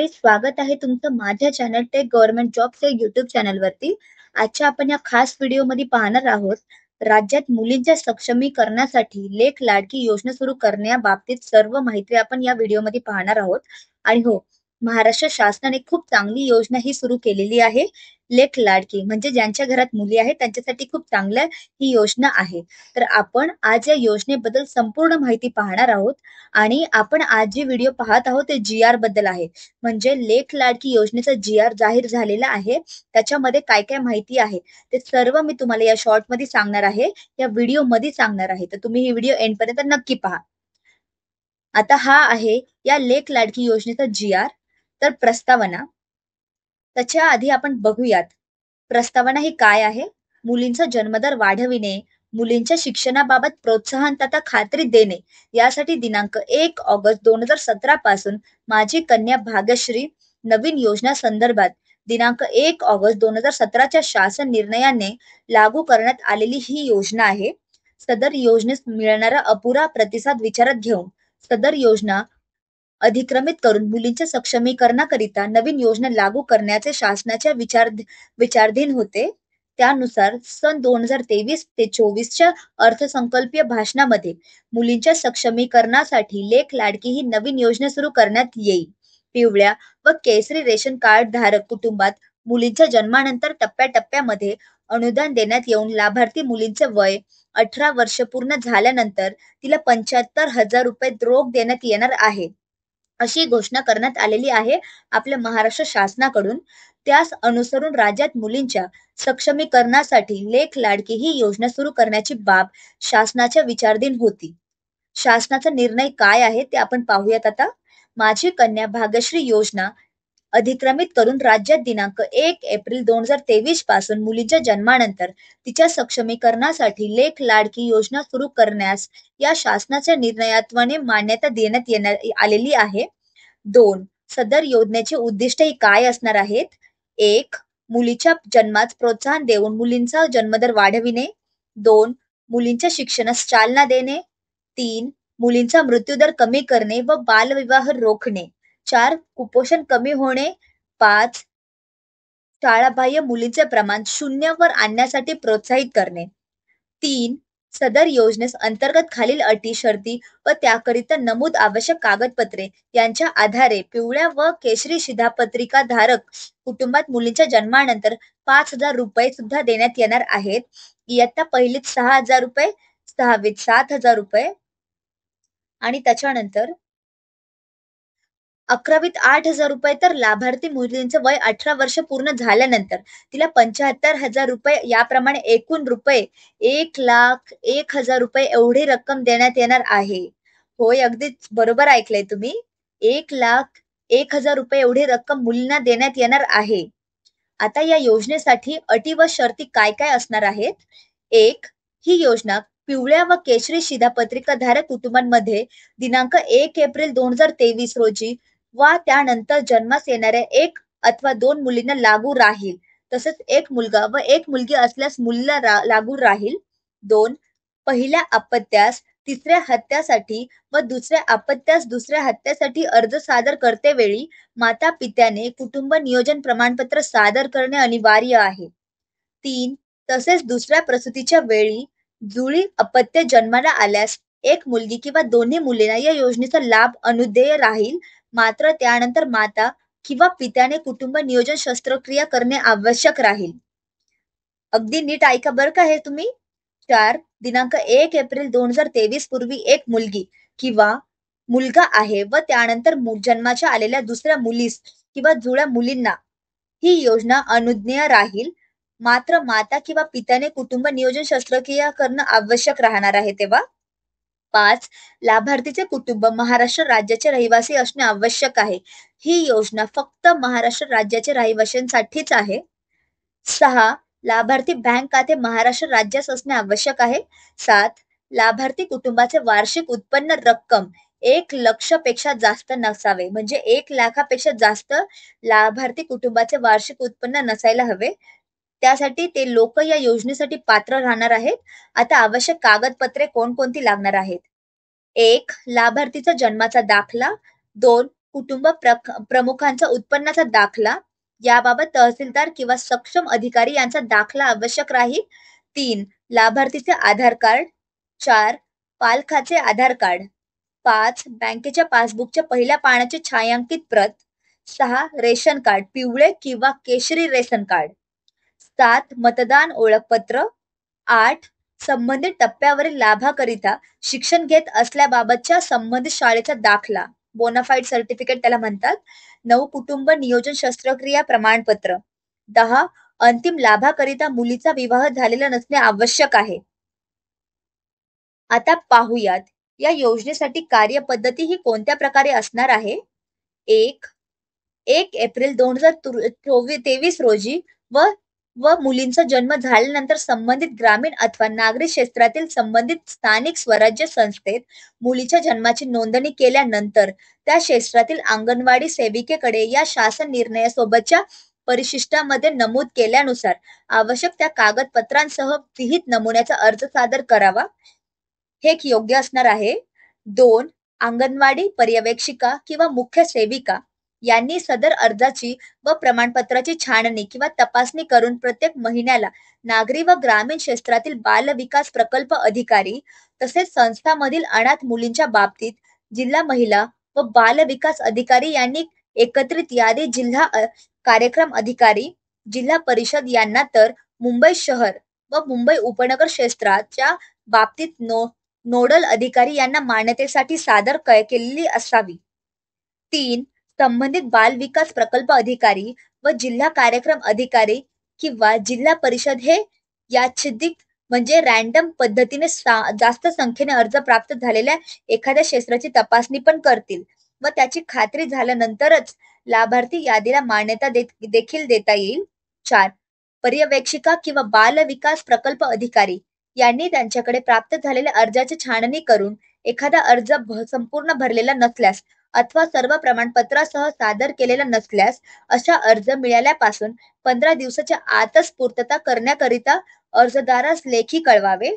नमस्कार, स्वागत आहे तुमचं माझ्या चॅनल टेक गव्हर्नमेंट जॉब्स या युट्यूब चॅनलवरती. आजच्या आपण या खास व्हिडिओमध्ये पाहणार आहोत, राज्यात मुलींच्या सक्षमीकरणासाठी लेख लाडकी योजना सुरू करण्याबाबतीत सर्व माहिती आपण या व्हिडिओमध्ये पाहणार आहोत. आणि हो, महाराष्ट्र शासनाने खूप चांगली योजना ही सुरू केलेली आहे. लेख लाडकी म्हणजे ज्यांच्या घरात मुली आहेत त्यांच्यासाठी खूप चांगलं ही योजना आहे. तर आपण आज या योजनेबद्दल संपूर्ण माहिती पाहणार आहोत. आणि आपण आज जी व्हिडिओ पाहत आहोत ते जी-आर बद्दल आहे. म्हणजे लेख लाडकी योजनेचा जी-आर जाहीर झालेला आहे. त्याच्यामध्ये काय काय माहिती आहे ते सर्व मी तुम्हाला या शॉर्ट मध्ये सांगणार आहे, या व्हिडिओ मध्ये सांगणार आहे. तर तुम्ही ही व्हिडिओ एंड पर्यंत नक्की पहा. आता हा आहे या लेख लाडकी योजनेचा जी-आर. तर प्रस्तावना, त्याच्या आधी आपण बघूयात प्रस्तावना ही काय आहे. मुलींचा जन्मदर वाढविणे, मुलींच्या शिक्षणाबाबत प्रोत्साहन तथा खात्री देणे यासाठी दिनांक 1 ऑगस्ट 2017 पासून माझी कन्या भाग्यश्री नवीन योजना संदर्भात दिनांक 1 ऑगस्ट 2017च्या शासन निर्णयाने लागू करण्यात आलेली ही योजना आहे. सदर योजनेस मिळणारा अपुरा प्रतिसाद विचारात घेऊन सदर योजना अधिक्रमित करून मुलींच्या सक्षमीकरणाकरिता नवीन योजना लागू करण्याचे शासनाच्या विचाराधीन होते. त्यानुसार सन 2023 ते 24च्या अर्थसंकल्पीय भाषणामध्ये मुलींच्या सक्षमीकरणासाठी लेख लाडकी ही नवीन योजना सुरू करण्यात येईल. पिवळ्या व केसरी रेशन कार्ड धारक कुटुंबात मुलींच्या जन्मानंतर टप्प्याटप्प्यामध्ये अनुदान देण्यात येऊन लाभार्थी मुलींचे वय 18 वर्ष पूर्ण झाल्यानंतर तिला 75,000 रुपये रोख देण्यात येणार आहे, अशी घोषणा करण्यात आलेली आहे आपल्या महाराष्ट्र शासनाकडून. त्यास अनुसरून राज्यात मुलींच्या सक्षमीकरणासाठी लेख लाडकी ही योजना सुरू करण्याची बाब शासनाच्या विचाराधीन होती. शासनाचा निर्णय काय आहे ते आपण पाहूयात आता. माझी कन्या भाग्यश्री योजना अधिक्रमित करून राज्यात दिनांक 1 एप्रिल 2023 पासून मुलींच्या जन्मानंतर तिच्या सक्षमीकरणासाठी लेख लाडकी योजना सुरू करण्यास या शासनाच्या निर्णयात्वाने मान्यता देण्यात आलेली आहे. 2. सदर योजनेचे उद्दिष्ट ही काय असणार आहेत. 1. मुलीच्या जन्मास प्रोत्साहन देऊन मुलींचा जन्मदर वाढविणे. 2. मुलींच्या शिक्षणास चालना देणे. 3. मुलींचा मृत्यूदर कमी करणे व बालविवाह रोखणे. 4. कुपोषण कमी होणे. 5. शाळाबाह्य मुलींचे प्रमाण 0 वर आणण्यासाठी प्रोत्साहित करणे. 3. सदर योजनेस अंतर्गत खालील अटी शर्ती व त्याकरिता नमूद आवश्यक कागदपत्रे यांच्या आधारे पिवळ्या व केशरी शिधापत्रिका धारक कुटुंबात मुलींच्या जन्मानंतर 5,000 रुपये सुद्धा देण्यात येणार आहेत. इयत्ता पहिलीत 6,000 रुपये, सहावीत 7,000 रुपये आणि त्याच्यानंतर 11वीत 8,000 रुपये. तर लाभार्थी मुलींचे वय 18 वर्ष पूर्ण झाल्यानंतर तिला 75,000 रुपये, याप्रमाणे एकूण रुपये 1,01,000 रुपये एवढी रक्कम देण्यात येणार आहे. होय, अगदीच बरोबर ऐकलंय तुम्ही. 1,01,000 रुपये एवढी रक्कम मुलींना देण्यात येणार आहे. आता या योजनेसाठी अटी व शर्ती काय काय असणार आहेत. 1. ही योजना पिवळ्या व केशरी शिधापत्रिका धारक कुटुंबांमध्ये दिनांक 1 एप्रिल 2023 रोजी वा त्यानंतर जन्मास येणाऱ्या 1 अथवा 2 मुलींना लागू राहील. तसेच 1 मुलगा व 1 मुलगी असल्यास मुलीला लागू राहील. 2. पहिल्या अपत्यास तिसऱ्या हत्यासाठी व दुसऱ्या अपत्यास दुसऱ्या हत्यासाठी अर्ज सादर करतेवेळी माता पित्याने कुटुंब नियोजन प्रमाणपत्र सादर करणे अनिवार्य आहे. 3. तसेच दुसऱ्या प्रसूतीच्या वेळी जुळी अपत्य जन्माला आल्यास 1 मुलगी किंवा दोन्ही मुलींना या योजनेचा लाभ अनुदेय राहील. मात्र त्यानंतर माता किंवा पित्याने कुटुंब नियोजन शस्त्रक्रिया करणे आवश्यक राहील. अगदी नीट ऐका बरं का हे तुम्ही. 4. दिनांक 1 एप्रिल 2023 पूर्वी 1 मुलगी किंवा मुलगा आहे व त्यानंतर जन्माच्या आलेल्या दुसऱ्या मुलीस किंवा जुळ्या मुलींना ही योजना अनुज्ञेय राहील. मात्र माता किंवा पित्याने कुटुंब नियोजन शस्त्रक्रिया करणं आवश्यक राहणार आहे तेव्हा. 5. लाभार्थीचे कुटुंब महाराष्ट्र राज्याचे रहिवासी असणे आवश्यक आहे. ही योजना फक्त महाराष्ट्र राज्याचे रहिवाशांसाठीच आहे. 6. लाभार्थी बँक खाते महाराष्ट्र राज्यास असणे आवश्यक आहे. 7. लाभार्थी कुटुंबाचे वार्षिक उत्पन्न रक्कम 1,00,000 पेक्षा जास्त नसावे. म्हणजे 1,00,000पेक्षा जास्त लाभार्थी कुटुंबाचे वार्षिक उत्पन्न नसायला हवे. त्यासाठी ते लोक या योजनेसाठी पात्र राहणार आहेत. आता आवश्यक कागदपत्रे कोणकोणती लागणार आहेत. 1. लाभार्थीचा जन्माचा दाखला. 2. कुटुंब प्रमुखांचा उत्पन्नाचा दाखला, याबाबत तहसीलदार किंवा सक्षम अधिकारी यांचा दाखला आवश्यक राहील. 3. लाभार्थीचे आधार कार्ड. 4. पालकाचे आधार कार्ड. 5. बँकेच्या पासबुकच्या पहिल्या पानाची छायांकित प्रत. 6. रेशन कार्ड, पिवळे किंवा केशरी रेशन कार्ड. 7. मतदान ओळखपत्र. 8. संबंधित टप्प्यावरील लाभाकरिता शिक्षण घेत असल्याबाबतच्या संबंधित शाळेचा दाखला, बोनाफाईड सर्टिफिकेट त्याला म्हणतात. 9. कुटुंब नियोजन शस्त्रक्रिया प्रमाणपत्र. 10. अंतिम लाभाकरिता मुलीचा विवाह झालेला नसणे आवश्यक आहे. आता पाहूयात या योजनेसाठी कार्यपद्धती ही कोणत्या प्रकारे असणार आहे. 1 एप्रिल 2023 रोजी व व मुलींचा जन्म झाल्यानंतर संबंधित ग्रामीण अथवा नागरी क्षेत्रातील संबंधित स्थानिक स्वराज्य संस्थेत मुलीच्या जन्माची नोंदणी केल्यानंतर त्या क्षेत्रातील अंगणवाडी सेविकेकडे या शासन निर्णयासोबतच्या परिशिष्टामध्ये नमूद केल्यानुसार आवश्यक त्या कागदपत्रांसह विहित नमुन्याचा अर्ज सादर करावा. हे योग्य असणार आहे. 2. अंगणवाडी पर्यवेक्षिका किंवा मुख्य सेविका यांनी सदर अर्जाची व प्रमाणपत्राची छाननी किंवा तपासणी करून प्रत्येक महिन्याला नागरी व ग्रामीण क्षेत्रातील बाल विकास प्रकल्प अधिकारी तसेच संस्थांमधील अनाथ मुलींच्या बाबतीत जिल्हा महिला व बाल विकास अधिकारी यांनी एकत्रित यादी जिल्हा कार्यक्रम अधिकारी, जिल्हा परिषद यांना तर मुंबई शहर व मुंबई उपनगर क्षेत्राच्या बाबतीत नोडल अधिकारी यांना मान्यतेसाठी सादर केलेली असावी. 3. संबंधित बाल विकास प्रकल्प अधिकारी व जिल्हा कार्यक्रम अधिकारी किंवा जिल्हा परिषद हे यादृच्छिक म्हणजे रँडम पद्धतीने जास्त संख्येने अर्ज प्राप्त झालेल्या एखाद्या क्षेत्राची तपासणी पण करतील व त्याची खात्री झाल्यानंतरच लाभार्थी यादीला मान्यता देखील देता येईल. 4. पर्यवेक्षिका किंवा बाल विकास प्रकल्प अधिकारी यांनी त्यांच्याकडे प्राप्त झालेल्या अर्जाची छाननी करून एखादा अर्ज संपूर्ण भरलेला नसल्यास अथवा सर्व प्रमाणपत्रासह सादर केलेला नसल्यास अशा अर्ज मिळाल्यापासून 15 दिवसाच्या आतच पूर्तता करण्याकरिता अर्जदारास लेखी कळवावे.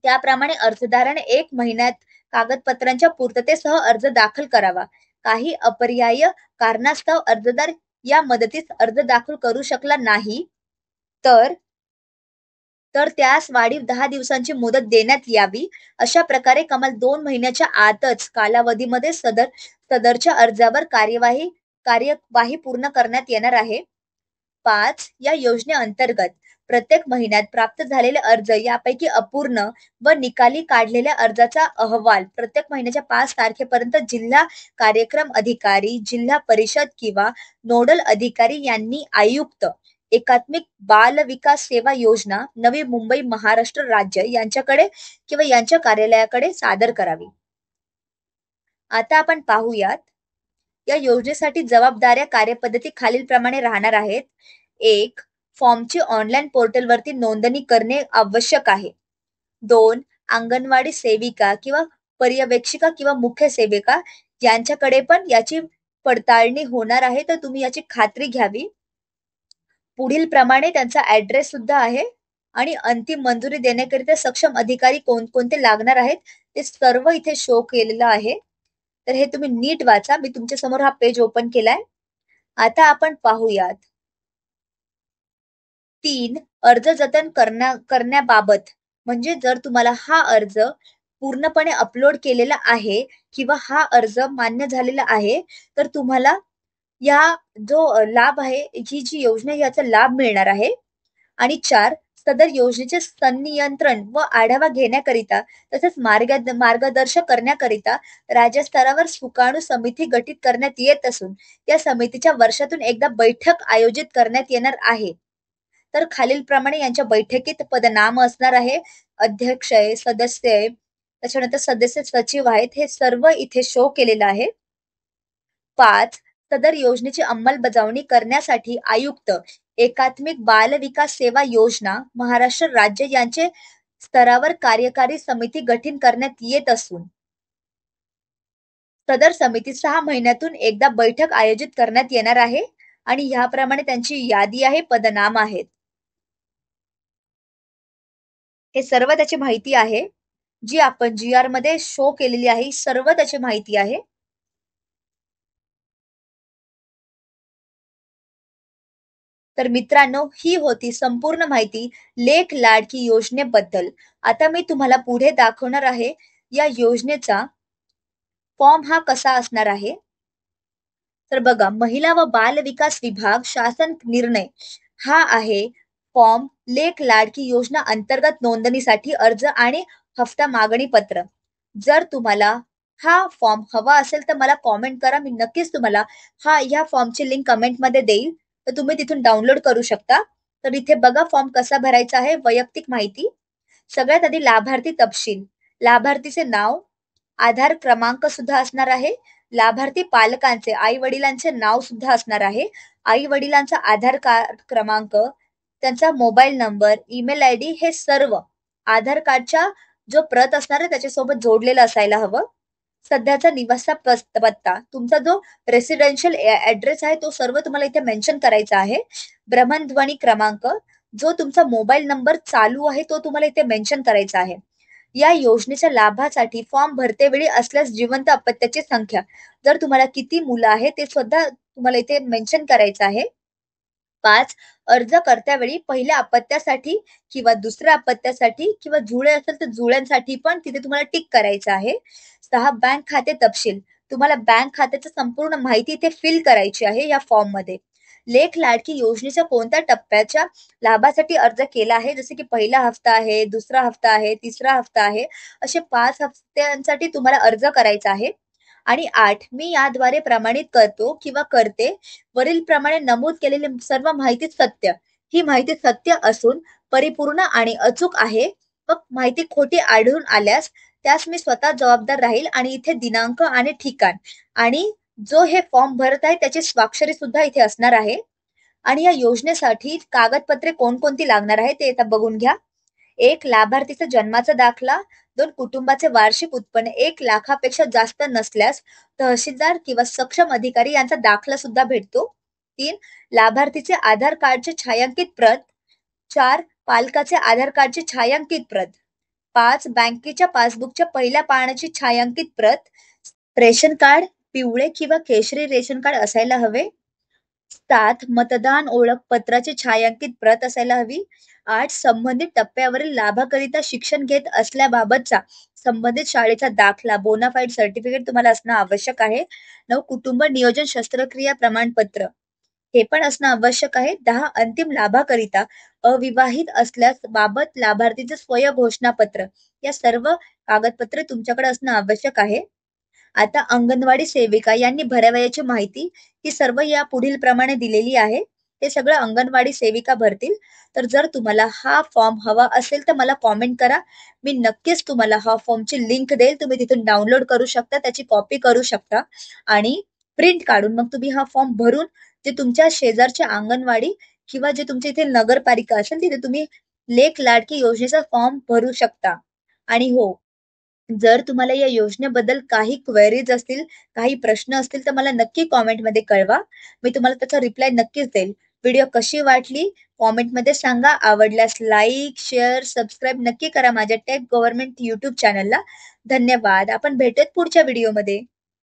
त्याप्रमाणे अर्जदाराने 1 महिन्यात कागदपत्रांच्या पूर्ततेसह अर्ज दाखल करावा. काही अपरिहार्य कारणास्तव अर्जदार या मदतीस अर्ज दाखल करू शकला नाही तर त्यास वाढीव 10 दिवसांची मुदत देण्यात यावी. अशा प्रकारे कमाल 2 महिन्याच्या आतच कालावधीमध्ये सदरच्या अर्जावर कार्यवाही पूर्ण करण्यात येणार आहे. 5. या योजनेअंतर्गत प्रत्येक महिन्यात प्राप्त झालेले अर्ज यापैकी अपूर्ण व निकाली काढलेल्या अर्जाचा अहवाल प्रत्येक महिन्याच्या 5 तारखेपर्यंत जिल्हा कार्यक्रम अधिकारी, जिल्हा परिषद किंवा नोडल अधिकारी यांनी आयुक्त, एकात्मिक बाल विकास सेवा योजना, नवी मुंबई, महाराष्ट्र राज्य यांच्याकडे किंवा यांच्या कार्यालयाकडे सादर करावी. आता आपण पाहूयात या योजनेसाठी जबाबदाऱ्या कार्यपद्धती खालीलप्रमाणे राहणार आहेत. 1. फॉर्मची ऑनलाईन पोर्टलवरती नोंदणी करणे आवश्यक आहे. 2. अंगणवाडी सेविका किंवा पर्यवेक्षिका किंवा मुख्य सेविका यांच्याकडे पण याची पडताळणी होणार आहे, तर तुम्ही याची खात्री घ्यावी. पुढील प्रमाणे त्यांचा ऍड्रेस सुद्धा आहे आणि अंतिम मंजुरी देण्याकरिता सक्षम अधिकारी कोणकोणते लागणार आहेत ते सर्व इथे शो केलेलं आहे. तर हे तुम्ही नीट वाचा. मी तुमच्या समोर हा पेज ओपन केलाय. आता आपण पाहूयात 3. अर्ज जतन करण्याबाबत. म्हणजे जर तुम्हाला हा अर्ज पूर्णपणे अपलोड केलेला आहे किंवा हा अर्ज मान्य झालेला आहे तर तुम्हाला या जो लाभ आहे, ही जी योजना याचा लाभ मिळणार आहे. आणि 4. सदर योजनेचे संनियंत्रण व आढावा घेण्याकरिता तसेच मार्गदर्शन करण्याकरिता राज्यस्तरावर सुकाणू समिती गठीत करण्यात येत असून या समितीच्या वर्षातून एकदा बैठक आयोजित करण्यात येणार आहे. तर खालीलप्रमाणे यांच्या बैठकीत पदनाम असणार आहे. अध्यक्ष आहे, सदस्य आहे, त्याच्यानंतर सदस्य सचिव आहेत. हे सर्व इथे शो केलेलं आहे. 5. सदर योजनेची अंमलबजावणी करण्यासाठी आयुक्त, एकात्मिक बाल विकास सेवा योजना, महाराष्ट्र राज्य यांचे स्तरावर कार्यकारी समिती गठीत करण्यात येत असून सदर समिती 6 महिन्यातून एकदा बैठक आयोजित करण्यात येणार आहे आणि ह्याप्रमाणे त्यांची यादी आहे, पदनाम आहेत. हे सर्व त्याची माहिती आहे जी आपण GR मध्ये शो केलेली आहे. सर्व त्याची माहिती आहे. तर मित्रांनो, ही होती संपूर्ण माहिती लेख लाडकी योजनेबद्दल. आता मी तुम्हाला पुढे दाखवणार आहे या योजनेचा फॉर्म हा कसा असणार आहे. तर बघा, महिला व बाल विकास विभाग शासन निर्णय हा आहे फॉर्म लेख लाडकी योजना अंतर्गत नोंदणीसाठी अर्ज आणि हफ्ता मागणी पत्र. जर तुम्हाला हा फॉर्म हवा असेल तर मला कॉमेंट करा. मी नक्कीच तुम्हाला ह्या फॉर्मची लिंक कमेंटमध्ये देईल, तर तुम्ही तिथून डाउनलोड करू शकता. तर इथे बघा फॉर्म कसा भरायचा आहे. वैयक्तिक माहिती, सगळ्यात आधी लाभार्थी तपशील, लाभार्थीचे नाव, आधार क्रमांक सुद्धा असणार आहे. लाभार्थी पालकांचे, आई वडिलांचे नाव सुद्धा असणार आहे. आई वडिलांचा आधार कार्ड क्रमांक, त्यांचा मोबाईल नंबर, ईमेल आयडी हे सर्व आधार कार्डच्या जो प्रत असणार आहे त्याच्यासोबत जोडलेलं असायला हवं. सध्याचा निवासा पत्ता, तुमचा जो रेसिडेन्शियल ऍड्रेस आहे तो सर्व तुम्हाला इथे मेन्शन करायचा आहे. भ्रमणध्वनी क्रमांक, जो तुमचा मोबाईल नंबर चालू आहे तो तुम्हाला इथे मेन्शन करायचा आहे. या योजनेच्या लाभासाठी फॉर्म भरते वेळी असल्यास जिवंत अपत्याची संख्या, जर तुम्हाला किती मुलं आहे ते सुद्धा तुम्हाला इथे मेन्शन करायचं आहे. 5. अर्ज करत्यावेळी पहिल्या अपत्यासाठी किंवा दुसऱ्या अपत्यासाठी किंवा जुळे असेल तर जुळ्यांसाठी पण तिथे तुम्हाला टिक करायचं आहे. 6. बँक खाते तपशील, तुम्हाला बँक खात्याची संपूर्ण माहिती इथे फिल करायची आहे या फॉर्म मध्ये. लेख लाडकी योजनेच्या कोणत्या टप्प्याच्या लाभासाठी अर्ज केला आहे, जसे की पहिला हफ्ता आहे, दुसरा हफ्ता आहे, तिसरा हफ्ता आहे, असे 5 हफ्त्यांसाठी तुम्हाला अर्ज करायचा आहे. आणि 8. मी याद्वारे प्रमाणित करतो किंवा करते, वरील प्रमाणे नमूद केलेली सर्व माहिती सत्य, ही माहिती सत्य असून परिपूर्ण आणि अचूक आहे. मग माहिती खोटी आढळून आल्यास त्यास मी स्वतः जबाबदार राहील आणि इथे दिनांक आणि ठिकाण आणि जो हे फॉर्म भरत आहे त्याची स्वाक्षरी सुद्धा इथे असणार आहे. आणि या योजनेसाठी कागदपत्रे कोणकोणती लागणार आहे ते आता बघून घ्या. 1. लाभार्थीचा जन्माचा दाखला. 2. कुटुंबाचे वार्षिक उत्पन्न 1 लाखापेक्षा जास्त नसल्यास तहसीलदार किंवा सक्षम अधिकारी यांचा दाखला सुद्धा भेटतो. 3. लाभार्थीचे आधार कार्डचे छायांकित प्रत. 4. पालकाचे आधार कार्डची छायांकित प्रत. 5. बँकेच्या पासबुकच्या पहिल्या पानाची छायांकित प्रत. रेशन कार्ड पिवळे किंवा केशरी रेशन कार्ड असायला हवे. 7. मतदान ओळखपत्राची छायांकित प्रत असायला हवी. 8. संबंधित टप्प्यावरील लाभाकरिता शिक्षण घेत असल्याबाबतचा संबंधित शाळेचा दाखला, बोनाफाईड सर्टिफिकेट तुम्हाला असणं आवश्यक आहे. 9. कुटुंब नियोजन शस्त्रक्रिया प्रमाणपत्र हे पण असणं आवश्यक आहे. 10. अंतिम लाभाकरिता अविवाहित असल्यास बाबत लाभार्थीचे स्वयं घोषणापत्र, या सर्व कागदपत्रे तुमच्याकडे असणं आवश्यक आहे. आता अंगणवाडी सेविका यांनी भरावयाची माहिती ही सर्व या पुढील प्रमाणे दिलेली आहे. ते सगळं अंगणवाडी सेविका भरतील. तर जर तुम्हाला हा फॉर्म हवा असेल तर मला कॉमेंट करा. मी नक्कीच तुम्हाला हा फॉर्मची लिंक देईल. तुम्ही तिथून डाउनलोड करू शकता, त्याची कॉपी करू शकता आणि प्रिंट काढून मग तुम्ही हा फॉर्म भरून जे तुमच्या शेजारच्या अंगणवाडी किंवा जे तुमच्या इथे नगरपालिका असेल तिथे तुम्ही लेख लाडकी योजनेचा फॉर्म भरू शकता. आणि हो, जर तुम्हाला या योजनेबद्दल काही क्वेरीज असतील, काही प्रश्न असतील तर मला नक्की कॉमेंटमध्ये कळवा. मी तुम्हाला त्याचा रिप्लाय नक्कीच देईल. व्हिडिओ कशी वाटली कॉमेंटमध्ये सांगा. आवडल्यास लाईक, शेअर, सबस्क्राईब नक्की करा माझ्या टेक गव्हर्नमेंट YouTube चॅनलला. धन्यवाद. आपण भेटूयात पुढच्या व्हिडिओमध्ये.